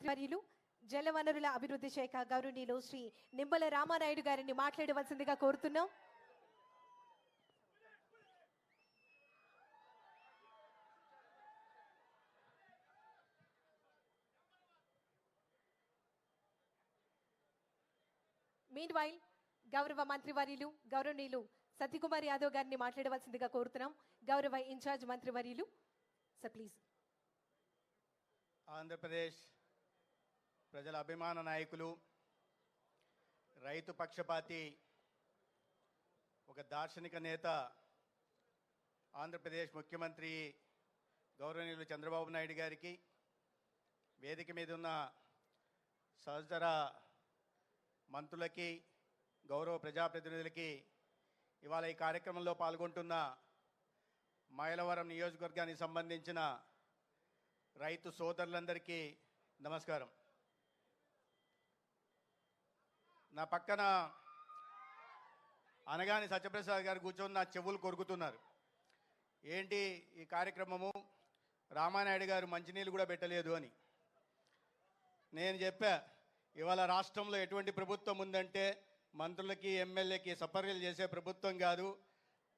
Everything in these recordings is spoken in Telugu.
మంత్రివర్యులు జలవనరుల అభివృద్ధి శాఖ గౌరవనీయులు శ్రీ నిమ్మల రామానాయుడు గారిని మాట్లాడవలసిందిగా కోరుతున్నాం. మీన్ వైల్ గౌరవ మంత్రివర్యులు గౌరవనీయులు సత్యకుమార్ యాదవ్ గారిని మాట్లాడవలసిందిగా కోరుతున్నాం. గౌరవ ఇన్ఛార్జ్ మంత్రివర్యులు సార్ ప్లీజ్. ఆంధ్రప్రదేశ్ ప్రజల అభిమాన నాయకులు, రైతు పక్షపాతి, ఒక దార్శనిక నేత, ఆంధ్రప్రదేశ్ ముఖ్యమంత్రి గౌరవనీయులు చంద్రబాబు నాయుడు గారికి, వేదిక మీద ఉన్న సహచర మంత్రులకి, గౌరవ ప్రజాప్రతినిధులకి, ఇవాళ ఈ కార్యక్రమంలో పాల్గొంటున్న మైలవరం నియోజకవర్గానికి సంబంధించిన రైతు సోదరులందరికీ నమస్కారం. నా పక్కన అనగాని సత్యప్రసాద్ గారు కూర్చొని నా చెవులు కొరుకుతున్నారు. ఏంటి ఈ కార్యక్రమము, రామానాయుడు గారు మంచినీళ్ళు కూడా పెట్టలేదు అని. నేను చెప్పా, ఇవాళ రాష్ట్రంలో ఎటువంటి ప్రభుత్వం ఉందంటే మంత్రులకి ఎమ్మెల్యేకి సపర్యలు చేసే ప్రభుత్వం కాదు,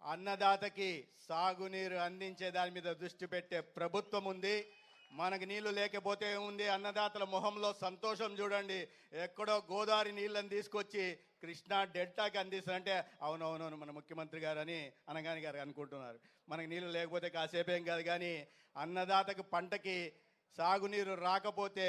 అన్నదాతకి సాగునీరు అందించే దాని మీద దృష్టి పెట్టే ప్రభుత్వం ఉంది. మనకు నీళ్లు లేకపోతే ఏముంది, అన్నదాతల మొహంలో సంతోషం చూడండి. ఎక్కడో గోదావరి నీళ్ళని తీసుకొచ్చి కృష్ణా డెల్టాకి అందిస్తారంటే అవునవునవును మన ముఖ్యమంత్రి గారు అని అనగాని గారు అనుకుంటున్నారు. మనకు నీళ్ళు లేకపోతే కాసేపేం కాదు, కానీ అన్నదాతకు పంటకి సాగునీరు రాకపోతే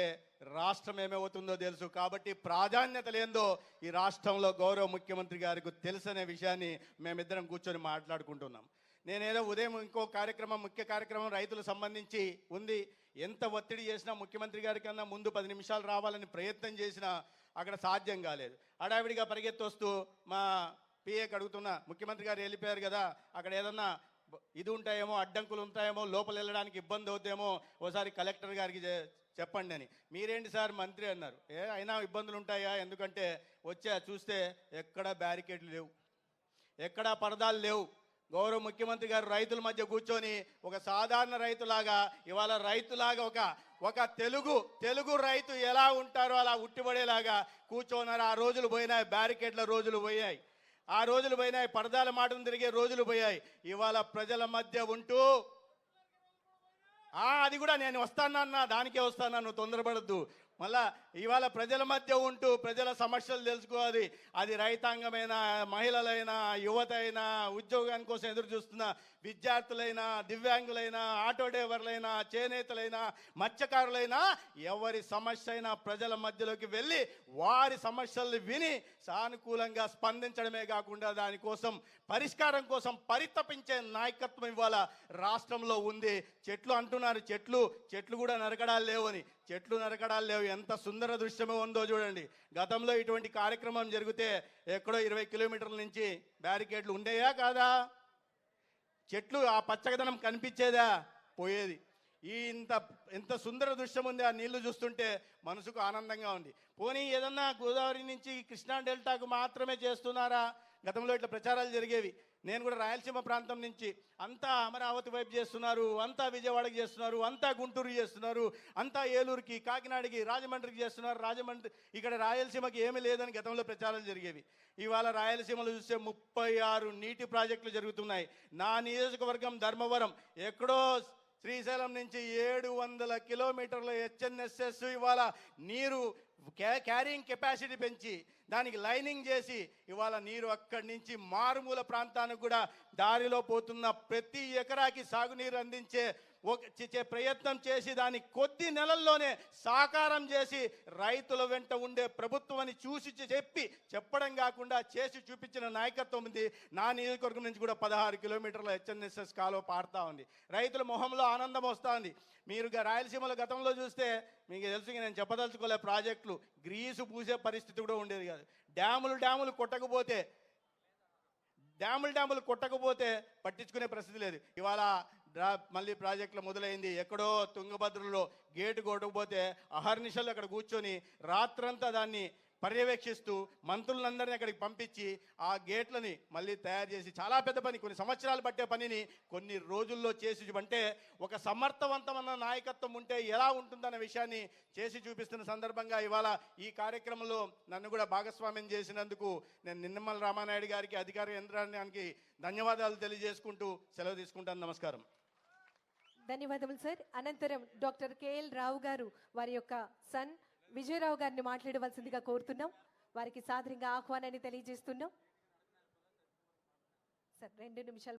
రాష్ట్రం ఏమవుతుందో తెలుసు. కాబట్టి ప్రాధాన్యత లేదో ఈ రాష్ట్రంలో గౌరవ ముఖ్యమంత్రి గారికి తెలుసనే విషయాన్ని మేమిద్దరం కూర్చొని మాట్లాడుకుంటున్నాం. నేనేదో ఉదయం ఇంకో కార్యక్రమం, ముఖ్య కార్యక్రమం రైతులకు సంబంధించి ఉంది. ఎంత ఒత్తిడి చేసినా ముఖ్యమంత్రి గారి కన్నా ముందు 10 నిమిషాలు రావాలని ప్రయత్నం చేసినా అక్కడ సాధ్యం కాలేదు. హడావిడిగా పరిగెత్తి వస్తూ మా పిఏకి అడుగుతున్నా, ముఖ్యమంత్రి గారు వెళ్ళిపోయారు కదా, అక్కడ ఏదన్నా ఇది ఉంటాయేమో, అడ్డంకులు ఉంటాయేమో, లోపల వెళ్ళడానికి ఇబ్బంది అవుతాయేమో, ఓసారి కలెక్టర్ గారికి చెప్పండి అని. మీరేంటి సార్ మంత్రి అన్నారు. అయినా ఇబ్బందులు ఉంటాయా, ఎందుకంటే వచ్చా చూస్తే ఎక్కడా బ్యారికేడ్లు లేవు, ఎక్కడా పరదాలు లేవు. గౌరవ ముఖ్యమంత్రి గారు రైతుల మధ్య కూర్చొని ఒక సాధారణ రైతులాగా, ఇవాళ రైతులాగా ఒక తెలుగు రైతు ఎలా ఉంటారో అలా ఉట్టిపడేలాగా కూర్చోన్నారు. ఆ రోజులు పోయినాయి, బ్యారికేడ్ల రోజులు పోయాయి, ఆ రోజులు పోయినాయి, పరదాల మాటను తిరిగే రోజులు పోయాయి. ఇవాళ ప్రజల మధ్య ఉంటూ అది కూడా నేను వస్తానన్నా, దానికే వస్తాను, నువ్వు తొందరపడద్దు. మళ్ళా ఇవాళ ప్రజల మధ్య ఉంటూ ప్రజల సమస్యలు తెలుసుకోవాలి. అది రైతాంగమైనా, మహిళలైనా, యువత అయినా, ఉద్యోగాని కోసం ఎదురు చూస్తున్న విద్యార్థులైనా, దివ్యాంగులైనా, ఆటో డ్రైవర్లైనా, చేనేతలైనా, మత్స్యకారులైనా, ఎవరి సమస్య అయినా ప్రజల మధ్యలోకి వెళ్ళి వారి సమస్యల్ని విని సానుకూలంగా స్పందించడమే కాకుండా దానికోసం పరిష్కారం కోసం పరితపించే నాయకత్వం ఇవాళ రాష్ట్రంలో ఉంది. చెట్లు అంటున్నారు, చెట్లు కూడా నరకడాలు లేవని. చెట్లు నరకడాలు లేవు, ఎంత సుందర దృశ్యమో ఉందో చూడండి. గతంలో ఇటువంటి కార్యక్రమం జరిగితే ఎక్కడో 20 కిలోమీటర్ల నుంచి బ్యారికేడ్లు ఉండేయా కాదా? చెట్లు ఆ పచ్చదనం కనిపించేదా? పోయేది. ఎంత సుందర దృశ్యం ఉంది. ఆ నీళ్లు చూస్తుంటే మనసుకు ఆనందంగా ఉంది. పోనీ ఏదన్నా గోదావరి నుంచి కృష్ణా డెల్టాకు మాత్రమే చేస్తున్నారా? గతంలో ఇట్లా ప్రచారాలు జరిగేవి. నేను కూడా రాయలసీమ ప్రాంతం నుంచి అంతా అమరావతి వైపు చేస్తున్నారు, అంతా విజయవాడకి చేస్తున్నారు, అంతా గుంటూరు చేస్తున్నారు, అంతా ఏలూరుకి, కాకినాడకి, రాజమండ్రికి చేస్తున్నారు. రాజమండ్రి ఇక్కడ రాయలసీమకి ఏమీ లేదని గతంలో ప్రచారాలు జరిగేవి. ఇవాళ రాయలసీమలో చూస్తే 36 నీటి ప్రాజెక్టులు జరుగుతున్నాయి. నా నియోజకవర్గం ధర్మవరం ఎక్కడో శ్రీశైలం నుంచి 700 కిలోమీటర్ల హెచ్ఎన్ఎస్ఎస్ ఇవాళ నీరు క్యారింగ్ కెపాసిటీ పెంచి దానికి లైనింగ్ చేసి ఇవాళ నీరు అక్కడి నుంచి మారుమూల ప్రాంతానికి కూడా దారిలో పోతున్న ప్రతి ఎకరాకి సాగునీరు అందించే ప్రయత్నం చేసి దాన్ని కొద్ది నెలల్లోనే సాకారం చేసి రైతుల వెంట ఉండే ప్రభుత్వం అని చెప్పడం కాకుండా చేసి చూపించిన నాయకత్వం ఉంది. నా నియోజకవర్గం నుంచి కూడా 16 కిలోమీటర్ల హెచ్ఎన్ఎస్ఎస్ కాలువ పారుతా ఉంది. రైతుల మొహంలో ఆనందం వస్తూ ఉంది. మీరు రాయలసీమలో గతంలో చూస్తే మీకు తెలుసు, నేను చెప్పదలుచుకోలే, ప్రాజెక్టులు గ్రీసు పూసే పరిస్థితి కూడా ఉండేది కాదు. డ్యాములు కొట్టకపోతే పట్టించుకునే పరిస్థితి లేదు. ఇవాళ మళ్ళీ ప్రాజెక్టులు మొదలైంది. ఎక్కడో తుంగభద్రలో గేటు కొట్టకపోతే అహర్నిశలు అక్కడ కూర్చొని రాత్రంతా దాన్ని పర్యవేక్షిస్తూ మంత్రులందరినీ అక్కడికి పంపించి ఆ గేట్లని మళ్ళీ తయారు చేసి చాలా పెద్ద పని, కొన్ని సంవత్సరాలు పట్టే పనిని కొన్ని రోజుల్లో చేసి అంటే ఒక సమర్థవంతమైన నాయకత్వం ఉంటే ఎలా ఉంటుందన్న విషయాన్ని చేసి చూపిస్తున్న సందర్భంగా ఇవాళ ఈ కార్యక్రమంలో నన్ను కూడా భాగస్వామ్యం చేసినందుకు నేను నిమ్మల రామానాయుడు గారికి, అధికార యంత్రాంగానికి ధన్యవాదాలు తెలియజేసుకుంటూ సెలవు తీసుకుంటాను. నమస్కారం. ధన్యవాదములు సార్. అనంతరం డాక్టర్ కేఎల్ రావు గారు వారి యొక్క సన్ విజయరావు గారిని మాట్లాడవలసిందిగా కోరుతున్నాం. వారికి సాదరంగా ఆహ్వానాన్ని తెలియజేస్తున్నాం. సార్ 2 నిమిషాలు